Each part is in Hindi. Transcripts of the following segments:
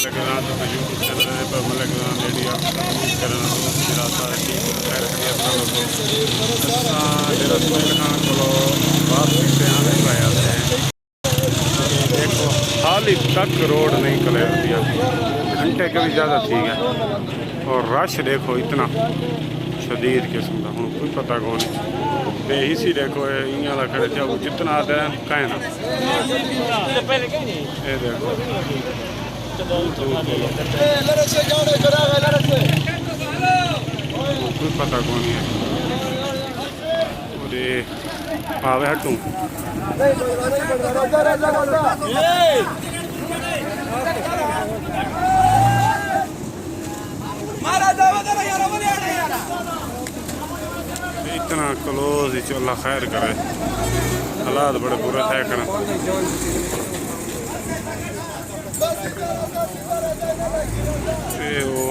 मलिक राना तो यूट्यूब चैनल पर मलिक राना रेडियो चैनल देखो हाल तक रोड नहीं क्लियर दिया, घंटे के भी ज़्यादा ठीक है। और रश देखो इतना शदीद किस्म का, हूँ कोई पता कौन है इसी देखो इं खड़े थे वो जितना आते हैं कहें ना ये देखो कोई पता कौन है और ये आवे हटूँ इतना क्लोज ही अल्लाह खैर करे, हालात बड़े बुरे थे करना। वो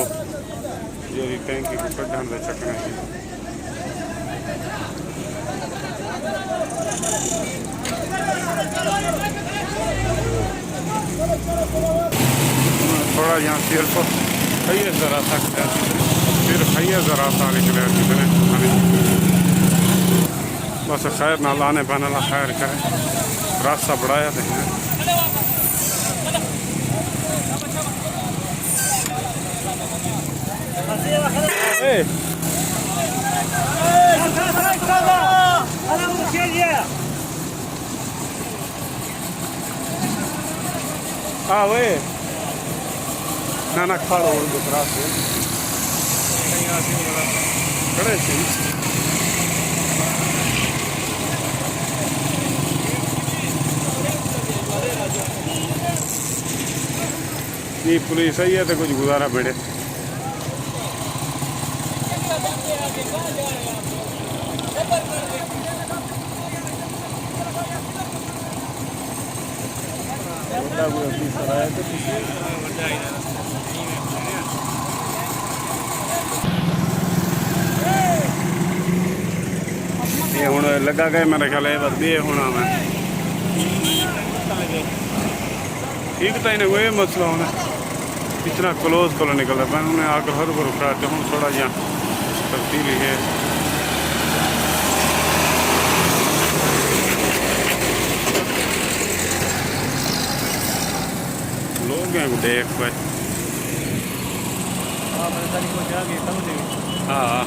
जो टैंकी को कढ़न का चक्कर है थोड़ा यहाँ सिर्फ खाइए ज़रा सा फिर खाइए ज़रा सा निकले बस खैर ना लाने पाने ला खैर करे, रास्ता बढ़ाया थे हाँ वे ना खाड़ो दूसरा से खड़े नहीं पुलिस सही है तो कुछ गुजारा बेड़े ये हूँ लगा गए मेरे ख्याल बस बे होना मैं ठीक तो इन्हें वही मसला होना इतना क्लोज को निकलता मैं उन्हें आकर हर बार उठाते हूँ थोड़ा जहाँ तब्दीली है। लोग हैं देख भाई हाँ